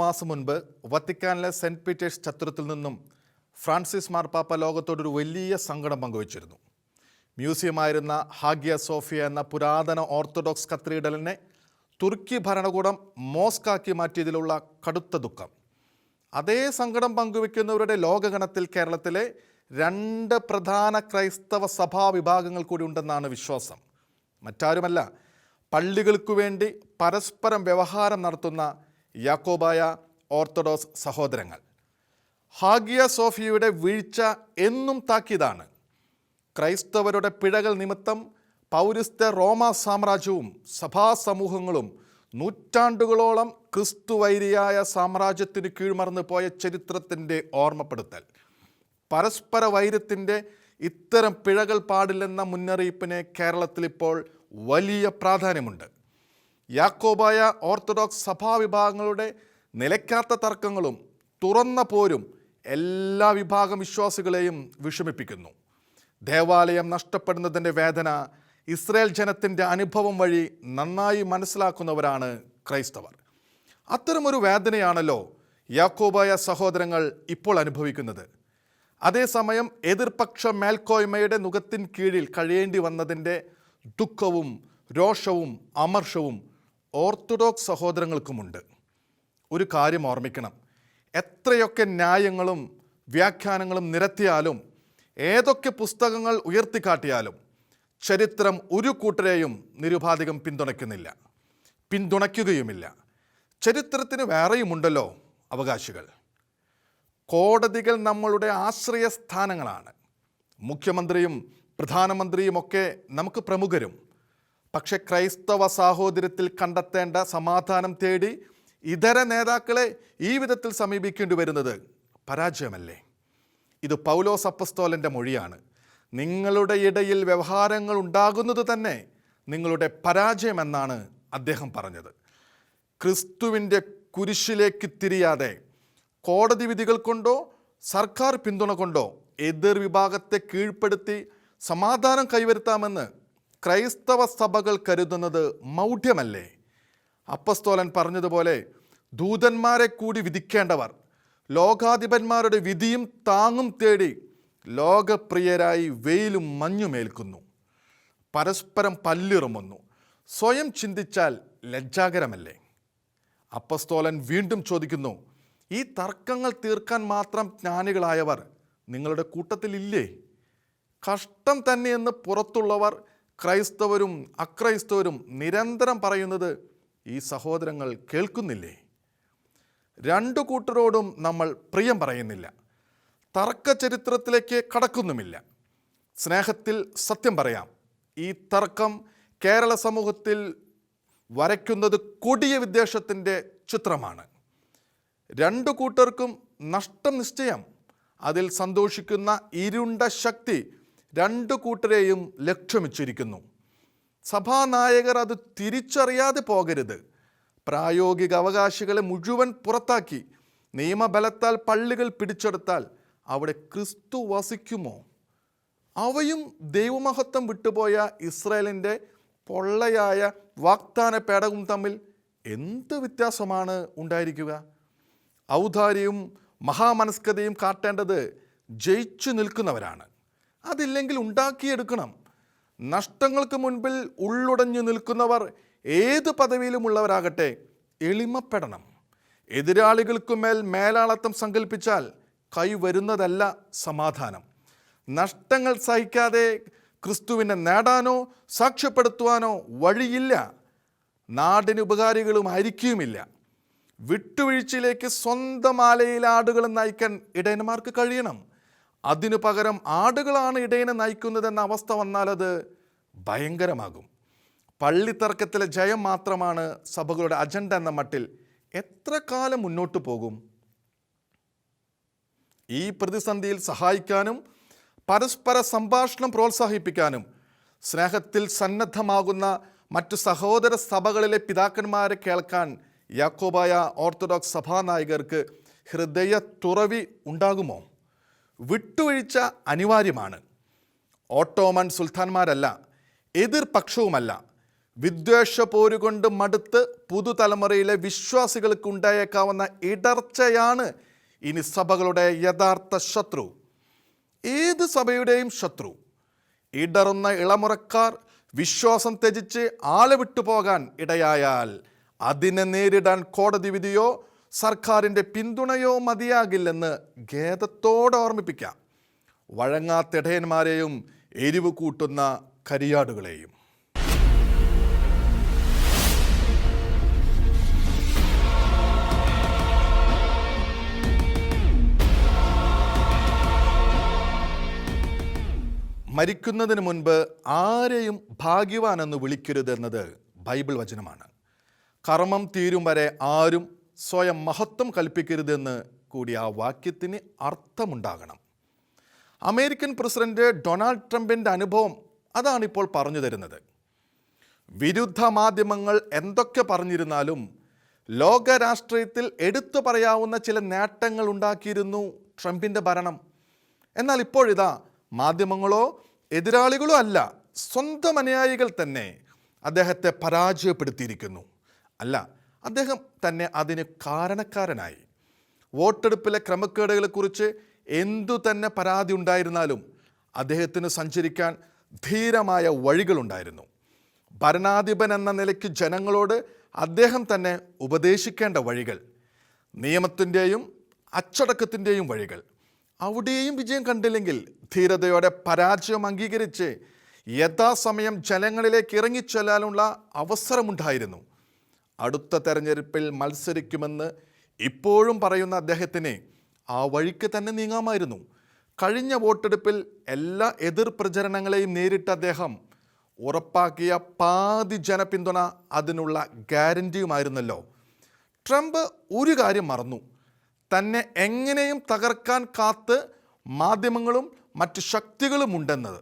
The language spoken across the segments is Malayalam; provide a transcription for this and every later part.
മാസം മുൻപ് വത്തിക്കാനിലെ സെൻറ്റ് പീറ്റേഴ്സ് ചത്തുരത്തിൽ നിന്നും ഫ്രാൻസിസ് മാർപ്പാപ്പ ലോകത്തോടൊരു വലിയ സങ്കടം പങ്കുവച്ചിരുന്നു. മ്യൂസിയമായിരുന്ന ഹാഗിയ സോഫിയ എന്ന പുരാതന ഓർത്തഡോക്സ് കത്തീഡ്രലിനെ തുർക്കി ഭരണകൂടം മോസ്കാക്കി മാറ്റിയതിലുള്ള കടുത്ത ദുഃഖം. അതേ സങ്കടം പങ്കുവെക്കുന്നവരുടെ ലോകഗണത്തിൽ കേരളത്തിലെ 2 പ്രധാന ക്രൈസ്തവ സഭാ വിഭാഗങ്ങൾ കൂടി ഉണ്ടെന്നാണ് വിശ്വാസം. മറ്റാരുമല്ല, പള്ളികൾക്കു വേണ്ടി പരസ്പരം വ്യവഹാരം നടത്തുന്ന യാക്കോബായ ഓർത്തഡോക്സ് സഹോദരങ്ങൾ. ഹാഗിയ സോഫിയയുടെ വീഴ്ച എന്നും താക്കീതാണ്. ക്രൈസ്തവരുടെ പിഴകൾ നിമിത്തം പൗരസ്ത്യ റോമ സാമ്രാജ്യവും സഭാസമൂഹങ്ങളും നൂറ്റാണ്ടുകളോളം ക്രിസ്തുവൈരിയായ സാമ്രാജ്യത്തിന് കീഴ്മറന്നു പോയ ചരിത്രത്തിൻ്റെ ഓർമ്മപ്പെടുത്തൽ. പരസ്പര വൈരത്തിൻ്റെ ഇത്തരം പിഴകൾ പാടില്ലെന്ന മുന്നറിയിപ്പിന് കേരളത്തിലിപ്പോൾ വലിയ പ്രാധാന്യമുണ്ട്. യാക്കോബായ ഓർത്തഡോക്സ് സഭാവിഭാഗങ്ങളുടെ നിലയ്ക്കാത്ത തർക്കങ്ങളും തുറന്ന പോരും എല്ലാ വിഭാഗം വിശ്വാസികളെയും വിഷമിപ്പിക്കുന്നു. ദേവാലയം നഷ്ടപ്പെടുന്നതിൻ്റെ വേദന ഇസ്രായേൽ ജനത്തിൻ്റെ അനുഭവം വഴി നന്നായി മനസ്സിലാക്കുന്നവരാണ് ക്രൈസ്തവർ. അത്തരമൊരു വേദനയാണല്ലോ യാക്കോബായ സഹോദരങ്ങൾ ഇപ്പോൾ അനുഭവിക്കുന്നത്. അതേസമയം എതിർപക്ഷ മേൽക്കോയ്മയുടെ നുകത്തിൻ കീഴിൽ കഴിയേണ്ടി വന്നതിൻ്റെ ദുഃഖവും രോഷവും അമർഷവും ഓർത്തഡോക്സ് സഹോദരങ്ങൾക്കുമുണ്ട്. ഒരു കാര്യം ഓർമ്മിക്കണം, എത്രയൊക്കെ ന്യായങ്ങളും വ്യാഖ്യാനങ്ങളും നിരത്തിയാലും ഏതൊക്കെ പുസ്തകങ്ങൾ ഉയർത്തിക്കാട്ടിയാലും ചരിത്രം ഒരു കൂട്ടരെയും നിരുപാധികം പിന്തുണയ്ക്കുകയുമില്ല. ചരിത്രത്തിന് വേറെയുമുണ്ടല്ലോ അവകാശികൾ. കോടതികൾ നമ്മളുടെ ആശ്രയസ്ഥാനങ്ങളാണ്. മുഖ്യമന്ത്രിയും പ്രധാനമന്ത്രിയും ഒക്കെ നമുക്ക് പ്രമുഖരും. പക്ഷെ ക്രൈസ്തവ സാഹോദര്യത്തിൽ കണ്ടെത്തേണ്ട സമാധാനം തേടി ഇതര നേതാക്കളെ ഈ വിധത്തിൽ സമീപിക്കേണ്ടി വരുന്നത് പരാജയമല്ലേ? ഇത് പൗലോസ് അപ്പസ്തോലൻ്റെ മൊഴിയാണ്. നിങ്ങളുടെ ഇടയിൽ വ്യവഹാരങ്ങൾ ഉണ്ടാകുന്നത് തന്നെ നിങ്ങളുടെ പരാജയമെന്നാണ് അദ്ദേഹം പറഞ്ഞത്. ക്രിസ്തുവിൻ്റെ കുരിശിലേക്ക് തിരിയാതെ കോടതി വിധികൾ കൊണ്ടോ സർക്കാർ പിന്തുണ കൊണ്ടോ എതിർ വിഭാഗത്തെ കീഴ്പ്പെടുത്തി സമാധാനം കൈവരുത്താമെന്ന് ക്രൈസ്തവ സഭകൾ കരുതുന്നത് മൗഢ്യമല്ലേ? അപ്പസ്തോലൻ പറഞ്ഞതുപോലെ ദൂതന്മാരെ കൂടി വിധിക്കേണ്ടവർ ലോകാധിപന്മാരുടെ വിധിയും താങ്ങും തേടി ലോകപ്രിയരായി വെയിലും മഞ്ഞുമേൽക്കുന്നു. പരസ്പരം പല്ലിറുമുന്നു. സ്വയം ചിന്തിച്ചാൽ ലജ്ജാകരമല്ലേ? അപ്പസ്തോലൻ വീണ്ടും ചോദിക്കുന്നു, ഈ തർക്കങ്ങൾ തീർക്കാൻ മാത്രം ജ്ഞാനികളായവർ നിങ്ങളുടെ കൂട്ടത്തിലില്ലേ? കഷ്ടം തന്നെയെന്ന് പുറത്തുള്ളവർ, ക്രൈസ്തവരും അക്രൈസ്തവരും നിരന്തരം പറയുന്നത് ഈ സഹോദരങ്ങൾ കേൾക്കുന്നില്ലേ? 2 കൂട്ടരോടും നമ്മൾ പ്രിയം പറയുന്നില്ല. തർക്ക ചരിത്രത്തിലേക്ക് കടക്കുന്നുമില്ല. സ്നേഹത്തിൽ സത്യം പറയാം, ഈ തർക്കം കേരള സമൂഹത്തിൽ വരയ്ക്കുന്നത് കൊടിയ വിദ്വേഷത്തിൻ്റെ ചിത്രമാണ്. 2 കൂട്ടർക്കും നഷ്ടം നിശ്ചയം. അതിൽ സന്തോഷിക്കുന്ന ഇരുണ്ട ശക്തി 2 കൂട്ടരെയും ലക്ഷ്യമിച്ചിരിക്കുന്നു. സഭാനായകർ അത് തിരിച്ചറിയാതെ പോകരുത്. പ്രായോഗിക അവകാശികളെ മുഴുവൻ പുറത്താക്കി നിയമബലത്താൽ പള്ളികൾ പിടിച്ചെടുത്താൽ അവിടെ ക്രിസ്തു വസിക്കുമോ? അവയും ദൈവമഹത്വം വിട്ടുപോയ ഇസ്രായേലിൻ്റെ പൊള്ളയായ വാഗ്ദാന പേടകവും തമ്മിൽ എന്ത് വ്യത്യാസമാണ് ഉണ്ടായിരിക്കുക? ഔദാര്യവും മഹാമനസ്കതയും കാട്ടേണ്ടത് ജയിച്ചു നിൽക്കുന്നവരാണ്. അതില്ലെങ്കിൽ ഉണ്ടാക്കിയെടുക്കണം. നഷ്ടങ്ങൾക്ക് മുൻപിൽ ഉള്ളുടഞ്ഞു നിൽക്കുന്നവർ ഏത് പദവിയിലുമുള്ളവരാകട്ടെ എളിമപ്പെടണം. എതിരാളികൾക്കുമേൽ മേലാളത്വം സങ്കല്പിച്ചാൽ കൈവരുന്നതല്ല സമാധാനം. നഷ്ടങ്ങൾ സഹിക്കാതെ ക്രിസ്തുവിനെ നേടാനോ സാക്ഷ്യപ്പെടുത്തുവാനോ വഴിയില്ല. നാടിന് ഉപകാരികളുമായിരിക്കുമില്ല. വിട്ടുവീഴ്ചയിലേക്ക് സ്വന്തം ആലയിലെ ആടുകളെ നയിക്കാൻ ഇടയന്മാർക്ക് കഴിയണം. അതിനു പകരം ആടുകളാണ് ഇടയനെ നയിക്കുന്നതെന്ന അവസ്ഥ വന്നാൽ അത് ഭയങ്കരമാകും. പള്ളിത്തർക്കത്തിലെ ജയം മാത്രമാണ് സഭകളുടെ അജണ്ട എന്ന മട്ടിൽ എത്ര കാലം മുന്നോട്ട് പോകും? ഈ പ്രതിസന്ധിയിൽ സഹായിക്കാനും പരസ്പര സംഭാഷണം പ്രോത്സാഹിപ്പിക്കാനും സ്നേഹത്തിൽ സന്നദ്ധമാകുന്ന മറ്റു സഹോദര സഭകളിലെ പിതാക്കന്മാരെ കേൾക്കാൻ യാക്കോബായ ഓർത്തഡോക്സ് സഭാനായകർക്ക് ഹൃദയ തുറവി ഉണ്ടാകുമോ? വിട്ടുവീഴ്ച അനിവാര്യമാണ്. ഓട്ടോമൻ സുൽത്താൻമാരല്ല, എതിർപക്ഷവുമല്ല, വിദ്വേഷ പോരുകൊണ്ട് മടുത്ത് പുതുതലമുറയിലെ വിശ്വാസികൾക്ക് ഉണ്ടായേക്കാവുന്ന ഇടർച്ചയാണ് ഇനി സഭകളുടെ യഥാർത്ഥ ശത്രു. ഏത് സഭയുടെയും ശത്രു ഇടറുന്ന ഇളമുറക്കാർ വിശ്വാസം ത്യജിച്ച് ആളെ വിട്ടുപോകാൻ ഇടയായാൽ അതിനെ നേരിടാൻ കോടതി വിധിയോ സർക്കാരിൻ്റെ പിന്തുണയോ മതിയാകില്ലെന്ന് ഖേദത്തോടെ ഓർമ്മിപ്പിക്കാം. വഴങ്ങാത്തിടയന്മാരെയും എരിവ് കൂട്ടുന്ന കരിയാടുകളെയും. മരിക്കുന്നതിന് മുൻപ് ആരെയും ഭാഗ്യവാനെന്ന് വിളിക്കരുതെന്നത് ബൈബിൾ വചനമാണ്. കർമ്മം തീരും വരെ ആരും സ്വയം മഹത്വം കൽപ്പിക്കരുതെന്ന് കൂടി ആ വാക്യത്തിന് അർത്ഥമുണ്ടാകണം. അമേരിക്കൻ പ്രസിഡന്റ് ഡൊണാൾഡ് ട്രംപിൻ്റെ അനുഭവം അതാണിപ്പോൾ പറഞ്ഞു തരുന്നത്. വിരുദ്ധ മാധ്യമങ്ങൾ എന്തൊക്കെ പറഞ്ഞിരുന്നാലും ലോക രാഷ്ട്രീയത്തിൽ എടുത്തു പറയാവുന്ന ചില നേട്ടങ്ങൾ ഉണ്ടാക്കിയിരുന്നു ട്രംപിൻ്റെ ഭരണം. എന്നാൽ ഇപ്പോഴിതാ മാധ്യമങ്ങളോ എതിരാളികളോ അല്ല, സ്വന്തം അനുയായികൾ തന്നെ അദ്ദേഹത്തെ പരാജയപ്പെടുത്തിയിരിക്കുന്നു. അല്ല, അദ്ദേഹം തന്നെ അതിന് കാരണക്കാരനായി. വോട്ടെടുപ്പിലെ ക്രമക്കേടുകളെക്കുറിച്ച് എന്തു തന്നെ പരാതി ഉണ്ടായിരുന്നാലും അദ്ദേഹത്തിന് സഞ്ചരിക്കാൻ ധീരമായ വഴികളുണ്ടായിരുന്നു. ഭരണാധിപൻ എന്ന നിലയ്ക്ക് ജനങ്ങളോട് അദ്ദേഹം തന്നെ ഉപദേശിക്കേണ്ട വഴികൾ, നിയമത്തിൻ്റെയും അച്ചടക്കത്തിൻ്റെയും വഴികൾ. അവിടെയും വിജയം കണ്ടില്ലെങ്കിൽ ധീരതയോടെ പരാജയം അംഗീകരിച്ച് യഥാസമയം ജനങ്ങളിലേക്ക് ഇറങ്ങിച്ചെല്ലാനുള്ള അവസരമുണ്ടായിരുന്നു. അടുത്ത തെരഞ്ഞെടുപ്പിൽ മത്സരിക്കുമെന്ന് ഇപ്പോഴും പറയുന്ന അദ്ദേഹത്തിന് ആ വഴിക്ക് തന്നെ നീങ്ങാമായിരുന്നു. കഴിഞ്ഞ വോട്ടെടുപ്പിൽ എല്ലാ എതിർ പ്രചരണങ്ങളെയും നേരിട്ട അദ്ദേഹം ഉറപ്പാക്കിയ പാതി ജനപിന്തുണ അതിനുള്ള ഗ്യാരൻറ്റിയുമായിരുന്നല്ലോ. ട്രംപ് ഒരു കാര്യം മറന്നു. തന്നെ എങ്ങനെയും തകർക്കാൻ കാത്ത് മാധ്യമങ്ങളും മറ്റു ശക്തികളും ഉണ്ടെന്നത്.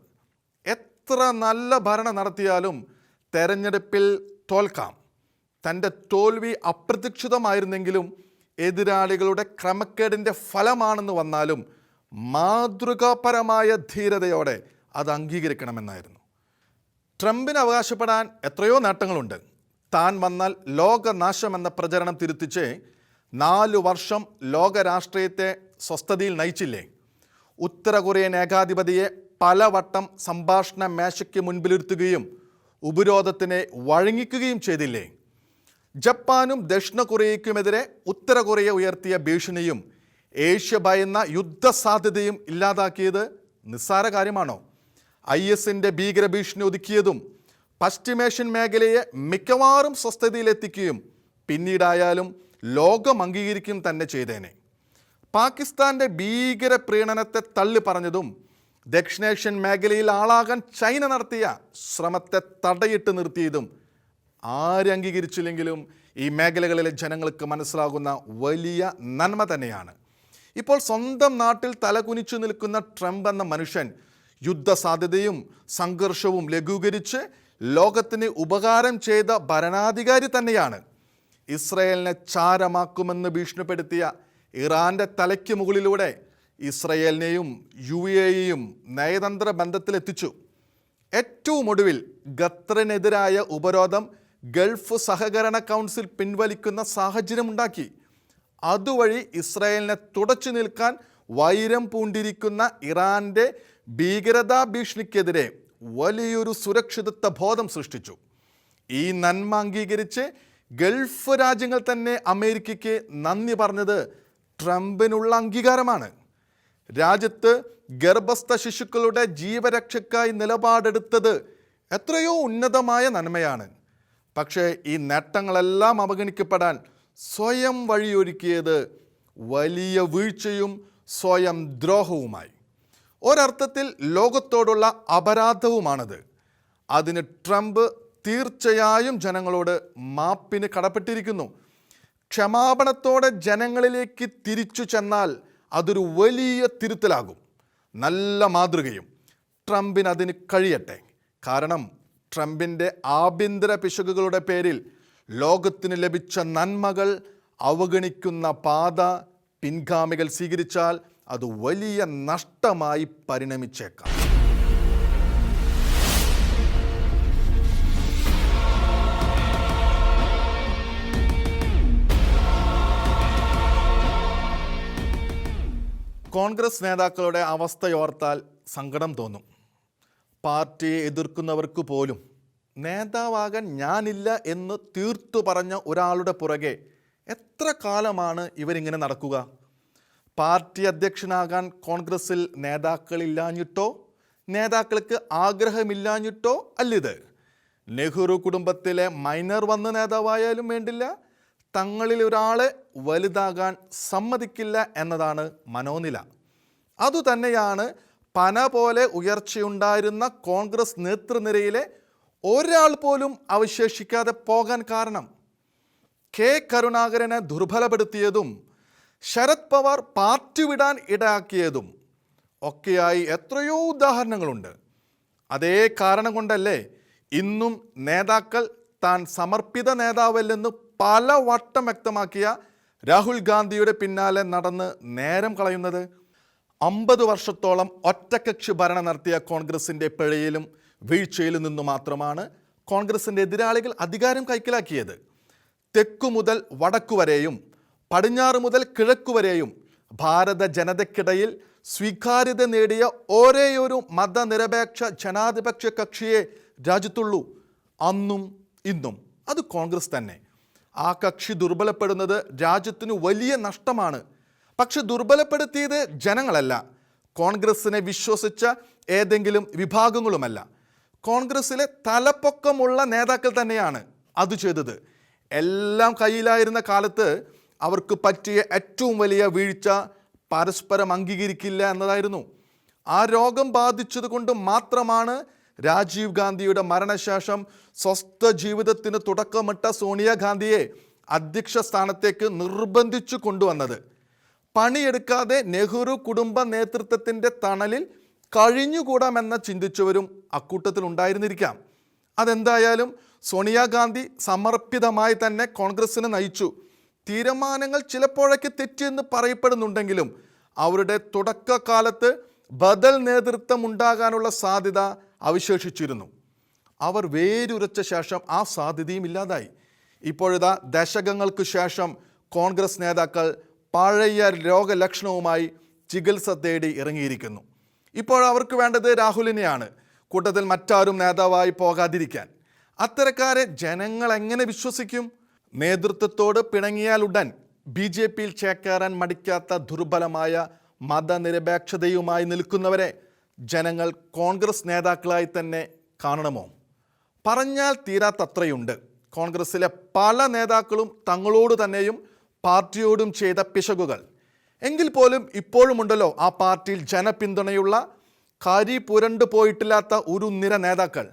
എത്ര നല്ല ഭരണം നടത്തിയാലും തെരഞ്ഞെടുപ്പിൽ തോൽക്കാം. തൻ്റെ തോൽവി അപ്രതീക്ഷിതമായിരുന്നെങ്കിലും എതിരാളികളുടെ ക്രമക്കേടിൻ്റെ ഫലമാണെന്ന് വന്നാലും മാതൃകാപരമായ ധീരതയോടെ അത് അംഗീകരിക്കണമെന്നായിരുന്നു. ട്രംപിന് അവകാശപ്പെടാൻ എത്രയോ നേട്ടങ്ങളുണ്ട്. താൻ വന്നാൽ ലോകനാശമെന്ന പ്രചരണം തിരുത്തിച്ച് 4 വർഷം ലോക രാഷ്ട്രീയത്തെ സ്വസ്ഥതയിൽ നയിച്ചില്ലേ? ഉത്തര കൊറിയൻ ഏകാധിപതിയെ പലവട്ടം സംഭാഷണ മേശയ്ക്ക് മുൻപിലിരുത്തുകയും ഉപരോധത്തിനെ വഴങ്ങിക്കുകയും ചെയ്തില്ലേ? ജപ്പാനും ദക്ഷിണ കൊറിയയ്ക്കുമെതിരെ ഉത്തര കൊറിയ ഉയർത്തിയ ഭീഷണിയും ഏഷ്യ ഭയന്ന യുദ്ധസാധ്യതയും ഇല്ലാതാക്കിയത് നിസ്സാര കാര്യമാണോ? IS-ന്റെ ഭീകരഭീഷണി ഒതുക്കിയതും പശ്ചിമേഷ്യൻ മേഖലയെ മിക്കവാറും സ്വസ്ഥതയിലെത്തിക്കുകയും പിന്നീടായാലും ലോകം അംഗീകരിക്കും തന്നെ ചെയ്തേനെ. പാകിസ്ഥാൻ്റെ ഭീകര പ്രീണനത്തെ തള്ളി പറഞ്ഞതും ദക്ഷിണേഷ്യൻ മേഖലയിൽ ആളാകാൻ ചൈന നടത്തിയ ശ്രമത്തെ തടയിട്ട് നിർത്തിയതും ആരംഗീകരിച്ചില്ലെങ്കിലും ഈ മേഖലകളിലെ ജനങ്ങൾക്ക് മനസ്സിലാകുന്ന വലിയ നന്മ തന്നെയാണ്. ഇപ്പോൾ സ്വന്തം നാട്ടിൽ തലകുനിച്ചു നിൽക്കുന്ന ട്രംപ് എന്ന മനുഷ്യൻ യുദ്ധസാധ്യതയും സംഘർഷവും ലഘൂകരിച്ച് ലോകത്തിന് ഉപകാരം ചെയ്ത ഭരണാധികാരി തന്നെയാണ്. ഇസ്രയേലിനെ ചാരമാക്കുമെന്ന് ഭീഷണിപ്പെടുത്തിയ ഇറാൻ്റെ തലയ്ക്ക് മുകളിലൂടെ ഇസ്രയേലിനെയും UAEയും നയതന്ത്ര ബന്ധത്തിലെത്തിച്ചു. ഏറ്റവും ഒടുവിൽ ഖത്തറിനെതിരായ ഉപരോധം ഗൾഫ് സഹകരണ കൗൺസിൽ പിൻവലിക്കുന്ന സാഹചര്യമുണ്ടാക്കി. അതുവഴി ഇസ്രയേലിനെ തുടച്ചു നിൽക്കാൻ വൈരം പൂണ്ടിരിക്കുന്ന ഇറാൻ്റെ ഭീകരതാ ഭീഷണിക്കെതിരെ വലിയൊരു സുരക്ഷിതത്വ ബോധം സൃഷ്ടിച്ചു. ഈ നന്മ അംഗീകരിച്ച് ഗൾഫ് രാജ്യങ്ങൾ തന്നെ അമേരിക്കയ്ക്ക് നന്ദി പറഞ്ഞത് ട്രംപിനുള്ള അംഗീകാരമാണ്. രാജ്യത്ത് ഗർഭസ്ഥ ശിശുക്കളുടെ ജീവരക്ഷയ്ക്കായി നിലപാടെടുത്തത് എത്രയോ ഉന്നതമായ നന്മയാണ്. പക്ഷേ ഈ നേട്ടങ്ങളെല്ലാം അവഗണിക്കപ്പെടാൻ സ്വയം വഴിയൊരുക്കിയത് വലിയ വീഴ്ചയും സ്വയം ദ്രോഹവുമായി. ഒരർത്ഥത്തിൽ ലോകത്തോടുള്ള അപരാധവുമാണത്. അതിന് ട്രംപ് തീർച്ചയായും ജനങ്ങളോട് മാപ്പിന് കടപ്പെട്ടിരിക്കുന്നു. ക്ഷമാപണത്തോടെ ജനങ്ങളിലേക്ക് തിരിച്ചു ചെന്നാൽ അതൊരു വലിയ തിരുത്തലാകും, നല്ല മാതൃകയും. ട്രംപിന് അതിന് കഴിയട്ടെ. കാരണം ട്രംപിൻ്റെ ആഭ്യന്തര പിശകുകളുടെ പേരിൽ ലോകത്തിന് ലഭിച്ച നന്മകൾ അവഗണിക്കുന്ന പാത പിൻഗാമികൾ സ്വീകരിച്ചാൽ അത് വലിയ നഷ്ടമായി പരിണമിച്ചേക്കാം. കോൺഗ്രസ് നേതാക്കളുടെ അവസ്ഥയോർത്താൽ സങ്കടം തോന്നും. പാർട്ടിയെ എതിർക്കുന്നവർക്ക് പോലും നേതാവാകാൻ ഞാനില്ല എന്ന് തീർത്തു പറഞ്ഞ ഒരാളുടെ പുറകെ എത്ര കാലമാണ് ഇവരിങ്ങനെ നടക്കുക? പാർട്ടി അധ്യക്ഷനാകാൻ കോൺഗ്രസിൽ നേതാക്കളില്ലാഞ്ഞിട്ടോ നേതാക്കൾക്ക് ആഗ്രഹമില്ലാഞ്ഞിട്ടോ അല്ലിത്. നെഹ്റു കുടുംബത്തിലെ മൈനർ വന്ന് നേതാവായാലും വേണ്ടില്ല, തങ്ങളിൽ ഒരാളെ വലുതാകാൻ സമ്മതിക്കില്ല എന്നതാണ് മനോനില. അതുതന്നെയാണ് പന പോലെ ഉയർച്ചയുണ്ടായിരുന്ന കോൺഗ്രസ് നേതൃനിരയിലെ ഒരാൾ പോലും അവശേഷിക്കാതെ പോകാൻ കാരണം. കെ കരുണാകരനെ ദുർബലപ്പെടുത്തിയതും ശരത് പവാർ പാർട്ടി വിടാൻ ഇടയാക്കിയതും ഒക്കെയായി എത്രയോ ഉദാഹരണങ്ങളുണ്ട്. അതേ കാരണം കൊണ്ടല്ലേ ഇന്നും നേതാക്കൾ താൻ സമർപ്പിത നേതാവല്ലെന്ന് പല വട്ടം വ്യക്തമാക്കിയ രാഹുൽ ഗാന്ധിയുടെ പിന്നാലെ നടന്ന് നേരം കളയുന്നത്? 50 വർഷത്തോളം ഒറ്റക്കക്ഷി ഭരണം നടത്തിയ കോൺഗ്രസിൻ്റെ പിഴയിലും വീഴ്ചയിലും നിന്നു മാത്രമാണ് കോൺഗ്രസിൻ്റെ എതിരാളികൾ അധികാരം കൈക്കലാക്കിയത്. തെക്കു മുതൽ വടക്കുവരെയും പടിഞ്ഞാറ് മുതൽ കിഴക്കുവരെയും ഭാരത ജനതയ്ക്കിടയിൽ സ്വീകാര്യത നേടിയ ഒരേയൊരു മതനിരപേക്ഷ ജനാധിപത്യ കക്ഷിയെ രാജ്യത്തുള്ളൂ. അന്നും ഇന്നും അത് കോൺഗ്രസ് തന്നെ. ആ കക്ഷി ദുർബലപ്പെടുന്നത് രാജ്യത്തിന് വലിയ നഷ്ടമാണ്. പക്ഷെ ദുർബലപ്പെടുത്തിയത് ജനങ്ങളല്ല, കോൺഗ്രസിനെ വിശ്വസിച്ച ഏതെങ്കിലും വിഭാഗങ്ങളുമല്ല. കോൺഗ്രസിലെ തലപ്പൊക്കമുള്ള നേതാക്കൾ തന്നെയാണ് അത് ചെയ്തത്. എല്ലാം കയ്യിലായിരുന്ന കാലത്ത് അവർക്ക് പറ്റിയ ഏറ്റവും വലിയ വീഴ്ച പരസ്പരം അംഗീകരിക്കില്ല എന്നതായിരുന്നു. ആ രോഗം ബാധിച്ചത് കൊണ്ട് മാത്രമാണ് രാജീവ് ഗാന്ധിയുടെ മരണശേഷം സ്വസ്ഥ ജീവിതത്തിന് തുടക്കമിട്ട സോണിയാഗാന്ധിയെ അധ്യക്ഷ സ്ഥാനത്തേക്ക് നിർബന്ധിച്ചു കൊണ്ടുവന്നത്. പണിയെടുക്കാതെ നെഹ്റു കുടുംബ നേതൃത്വത്തിൻ്റെ തണലിൽ കഴിഞ്ഞുകൂടാമെന്ന് ചിന്തിച്ചവരും അക്കൂട്ടത്തിൽ ഉണ്ടായിരുന്നിരിക്കാം. അതെന്തായാലും സോണിയാഗാന്ധി സമർപ്പിതമായി തന്നെ കോൺഗ്രസിനെ നയിച്ചു. തീരുമാനങ്ങൾ ചിലപ്പോഴൊക്കെ തെറ്റിയെന്ന് പറയപ്പെടുന്നുണ്ടെങ്കിലും അവരുടെ തുടക്കകാലത്ത് ബദൽ നേതൃത്വം ഉണ്ടാകാനുള്ള സാധ്യത അവശേഷിച്ചിരുന്നു. അവർ വേരുറച്ച ശേഷം ആ സാധ്യതയും ഇല്ലാതായി. ഇപ്പോഴിതാ ദശകങ്ങൾക്ക് ശേഷം കോൺഗ്രസ് നേതാക്കൾ പഴയ രോഗലക്ഷണവുമായി ചികിത്സ തേടി ഇറങ്ങിയിരിക്കുന്നു. ഇപ്പോൾ അവർക്ക് വേണ്ടത് രാഹുലിനെയാണ്, കൂട്ടത്തിൽ മറ്റാരും നേതാവായി പോകാതിരിക്കാൻ. അത്തരക്കാരെ ജനങ്ങൾ എങ്ങനെ വിശ്വസിക്കും? നേതൃത്വത്തോട് പിണങ്ങിയാൽ ഉടൻ BJPയിൽ ചേക്കേറാൻ മടിക്കാത്ത ദുർബലമായ മതനിരപേക്ഷതയുമായി നിൽക്കുന്നവരെ ജനങ്ങൾ കോൺഗ്രസ് നേതാക്കളായി തന്നെ കാണണമോ? പറഞ്ഞാൽ തീരാത്തത്രയുണ്ട്. കോൺഗ്രസിലെ പല നേതാക്കളും തങ്ങളോട് തന്നെയും പാർട്ടിയോടും ചെയ്ത പിശകുകൾ. എങ്കിൽ പോലും ഇപ്പോഴുമുണ്ടല്ലോ ആ പാർട്ടിയിൽ ജനപിന്തുണയുള്ള കരി പുരണ്ടു പോയിട്ടില്ലാത്ത ഒരു നിര നേതാക്കൾ.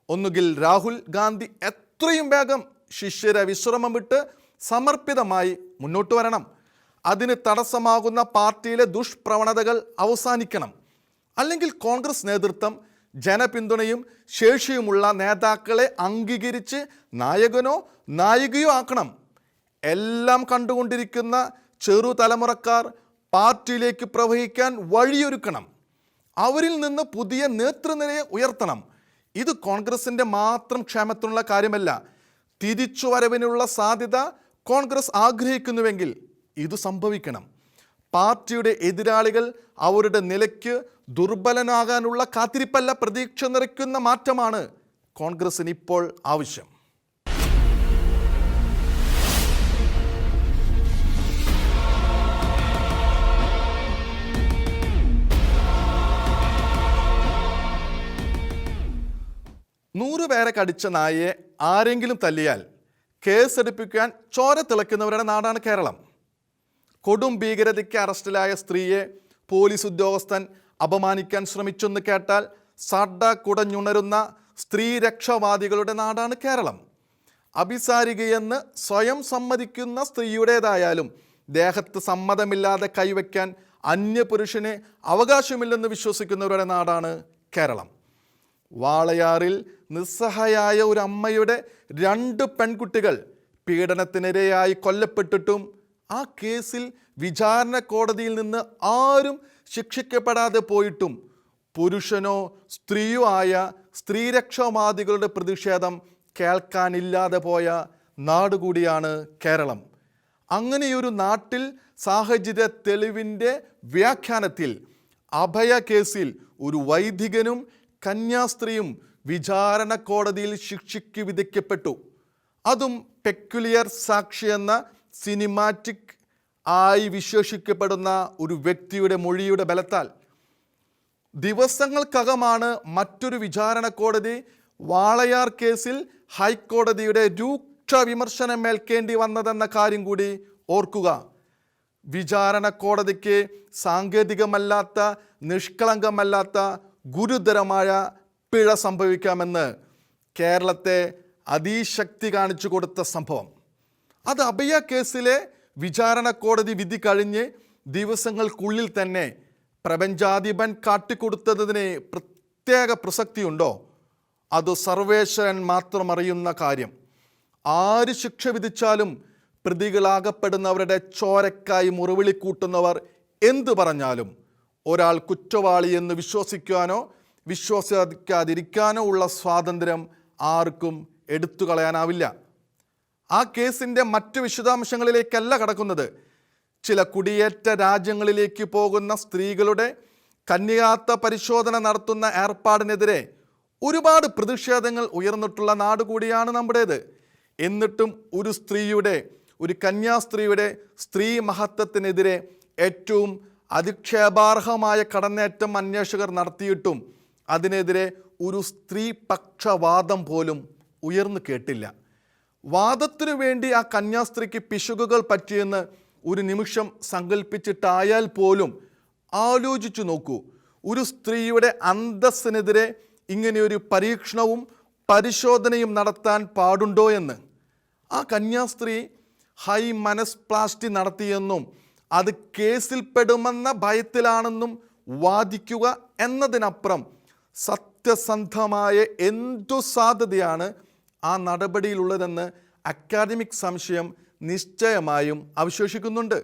ഒന്നുകിൽ രാഹുൽ ഗാന്ധി എത്രയും വേഗം ശിഷ്യരെ വിശ്രമം വിട്ട് സമർപ്പിതമായി മുന്നോട്ട് വരണം. അതിന് തടസ്സമാകുന്ന പാർട്ടിയിലെ ദുഷ്പ്രവണതകൾ അവസാനിക്കണം. അല്ലെങ്കിൽ കോൺഗ്രസ് നേതൃത്വം ജനപിന്തുണയും ശേഷിയുമുള്ള നേതാക്കളെ അംഗീകരിച്ച് നായകനോ നായികയോ ആക്കണം. എല്ലാം കണ്ടുകൊണ്ടിരിക്കുന്ന ചെറുതലമുറക്കാർ പാർട്ടിയിലേക്ക് പ്രവഹിക്കാൻ വഴിയൊരുക്കണം. അവരിൽ നിന്ന് പുതിയ നേതൃനിരയെ ഉയർത്തണം. ഇത് കോൺഗ്രസിൻ്റെ മാത്രം ക്ഷേമത്തിനുള്ള കാര്യമല്ല. തിരിച്ചുവരവിനുള്ള സാധ്യത കോൺഗ്രസ് ആഗ്രഹിക്കുന്നുവെങ്കിൽ ഇത് സംഭവിക്കണം. പാർട്ടിയുടെ എതിരാളികൾ അവരുടെ നിലയ്ക്ക് ദുർബലനാകാനുള്ള കാത്തിരിപ്പല്ല, പ്രതീക്ഷ നിറയ്ക്കുന്ന മാറ്റമാണ് കോൺഗ്രസിന് ഇപ്പോൾ ആവശ്യം. നൂറ് പേരെ കടിച്ച നായയെ ആരെങ്കിലും തല്ലിയാൽ കേസെടുപ്പിക്കാൻ ചോര തിളയ്ക്കുന്നവരുടെ നാടാണ് കേരളം. കൊടും ഭീകരതയ്ക്ക് അറസ്റ്റിലായ സ്ത്രീയെ പോലീസ് ഉദ്യോഗസ്ഥൻ അപമാനിക്കാൻ ശ്രമിച്ചെന്ന് കേട്ടാൽ സഡ കുടഞ്ഞുണരുന്ന സ്ത്രീ രക്ഷാവാദികളുടെ നാടാണ് കേരളം. അഭിസാരികയെന്ന് സ്വയം സമ്മതിക്കുന്ന സ്ത്രീയുടേതായാലും ദേഹത്ത് സമ്മതമില്ലാതെ കൈവയ്ക്കാൻ അന്യപുരുഷന് അവകാശമില്ലെന്ന് വിശ്വസിക്കുന്നവരുടെ നാടാണ് കേരളം. വാളയാറിൽ നിസ്സഹായായ ഒരു അമ്മയുടെ 2 പെൺകുട്ടികൾ പീഡനത്തിനിരയായി കൊല്ലപ്പെട്ടിട്ടും ആ കേസിൽ വിചാരണ കോടതിയിൽ നിന്ന് ആരും ശിക്ഷിക്കപ്പെടാതെ പോയിട്ടും പുരുഷനോ സ്ത്രീയോ ആയ സ്ത്രീരക്ഷാവാദികളുടെ പ്രതിഷേധം കേൾക്കാനില്ലാതെ പോയ നാടുകൂടിയാണ് കേരളം. അങ്ങനെയൊരു നാട്ടിൽ സാഹചര്യ തെളിവിൻ്റെ വ്യാഖ്യാനത്തിൽ അഭയ കേസിൽ ഒരു വൈദികനും കന്യാസ്ത്രീയും വിചാരണ കോടതിയിൽ ശിക്ഷയ്ക്ക് വിധിക്കപ്പെട്ടു. അതും പെക്യുലിയർ സാക്ഷി എന്ന സിനിമാറ്റിക് ആയി വിശേഷിക്കപ്പെടുന്ന ഒരു വ്യക്തിയുടെ മൊഴിയുടെ ബലത്താൽ. ദിവസങ്ങൾക്കകമാണ് മറ്റൊരു വിചാരണ കോടതി വാളയാർ കേസിൽ ഹൈക്കോടതിയുടെ രൂക്ഷ വിമർശനം ഏൽക്കേണ്ടി വന്നതെന്ന കാര്യം കൂടി ഓർക്കുക. വിചാരണ കോടതിക്ക് സാങ്കേതികമല്ലാത്ത, നിഷ്കളങ്കമല്ലാത്ത ഗുരുതരമായ പിഴ സംഭവിക്കാമെന്ന് കേരളത്തെ അതീശക്തി കാണിച്ചു കൊടുത്ത സംഭവം. അത് അഭയ കേസിലെ വിചാരണ കോടതി വിധി കഴിഞ്ഞ് ദിവസങ്ങൾക്കുള്ളിൽ തന്നെ പ്രപഞ്ചാധിപൻ കാട്ടിക്കൊടുത്തതിന് പ്രത്യേക പ്രസക്തിയുണ്ടോ? അത് സർവേശ്വരൻ മാത്രം അറിയുന്ന കാര്യം. ആര് ശിക്ഷ വിധിച്ചാലും പ്രതികളാകപ്പെടുന്നവരുടെ ചോരക്കായി മുറിവിളിക്കൂട്ടുന്നവർ എന്തു പറഞ്ഞാലും ഒരാൾ കുറ്റവാളി എന്ന് വിശ്വസിക്കാനോ വിശ്വസിക്കാതിരിക്കാനോ ഉള്ള സ്വാതന്ത്ര്യം ആർക്കും എടുത്തു കളയാനാവില്ല. ആ കേസിൻ്റെ മറ്റു വിശദാംശങ്ങളിലേക്കല്ല കടക്കുന്നത്. ചില കുടിയേറ്റ രാജ്യങ്ങളിലേക്ക് പോകുന്ന സ്ത്രീകളുടെ കന്യാത്വ പരിശോധന നടത്തുന്ന ഏർപ്പാടിനെതിരെ ഒരുപാട് പ്രതിഷേധങ്ങൾ ഉയർന്നിട്ടുള്ള നാട് കൂടിയാണ് നമ്മുടേത്. എന്നിട്ടും ഒരു കന്യാസ്ത്രീയുടെ സ്ത്രീ മഹത്വത്തിനെതിരെ ഏറ്റവും അധിക്ഷേപാർഹമായ കടന്നേറ്റം അന്വേഷകർ നടത്തിയിട്ടും അതിനെതിരെ ഒരു സ്ത്രീപക്ഷവാദം പോലും ഉയർന്നു കേട്ടില്ല. വാദത്തിനു വേണ്ടി ആ കന്യാസ്ത്രീക്ക് പിശകുകൾ പറ്റിയെന്ന് ഒരു നിമിഷം സങ്കല്പിച്ചിട്ടായാൽ പോലും ആലോചിച്ചു നോക്കൂ. ഒരു സ്ത്രീയുടെ അന്തസ്സിനെതിരെ ഇങ്ങനെയൊരു പരീക്ഷണവും പരിശോധനയും നടത്താൻ പാടുണ്ടോ എന്ന്. ആ കന്യാസ്ത്രീ മനസ്പ്ലാസ്റ്റി നടത്തിയെന്നും അത് കേസിൽപ്പെടുമെന്ന ഭയത്തിലാണെന്നും വാദിക്കുക എന്നതിനപ്പുറം സത്യസന്ധമായ എന്തു സാധ്യതയാണ് ആ നടപടിയിലുള്ളതെന്ന് അക്കാദമിക് സംശയം നിശ്ചയമായും അവശേഷിക്കുന്നുണ്ട്.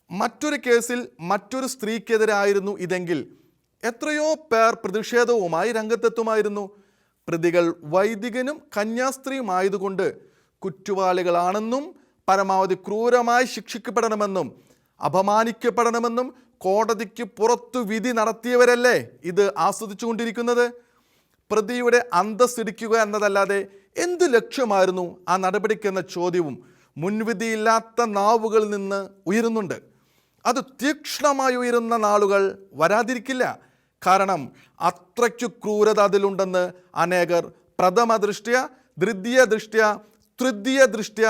മറ്റൊരു കേസിൽ മറ്റൊരു സ്ത്രീക്കെതിരായിരുന്നു ഇതെങ്കിൽ എത്രയോ പേർ പ്രതിഷേധവുമായി രംഗത്തെത്തുമായിരുന്നു. പ്രതികൾ വൈദികനും കന്യാസ്ത്രീയുമായതുകൊണ്ട് കുറ്റവാളികളാണെന്നും പരമാവധി ക്രൂരമായി ശിക്ഷിക്കപ്പെടണമെന്നും അപമാനിക്കപ്പെടണമെന്നും കോടതിക്ക് പുറത്തു വിധി നടത്തിയവരല്ലേ ഇത് ആസ്വദിച്ചുകൊണ്ടിരിക്കുന്നത്. പ്രതിയുടെ അന്തസ്സിടിക്കുക എന്നതല്ലാതെ എന്ത് ലക്ഷ്യമായിരുന്നു ആ നടപടിക്കെന്ന ചോദ്യവും മുൻവിധിയില്ലാത്ത നാവുകളിൽ നിന്ന് ഉയരുന്നുണ്ട്. അത് തീക്ഷ്ണമായി ഉയരുന്ന നാളുകൾ വരാതിരിക്കില്ല. കാരണം അത്രയ്ക്കു ക്രൂരത അതിലുണ്ടെന്ന് അനേകർ പ്രഥമ ദൃഷ്ട്യ, ദ്വിതീയ ദൃഷ്ട്യ, തൃതീയ ദൃഷ്ട്യ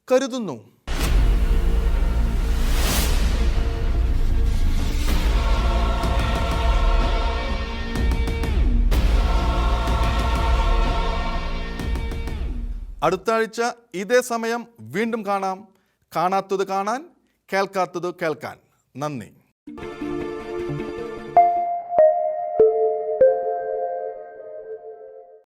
കരുതുന്നു. അടുത്ത ആഴ്ച ഇതേ സമയം വീണ്ടും കാണാം. കാണാത്തത് കാണാൻ, കേൾക്കാത്തത് കേൾക്കാൻ. നന്ദി.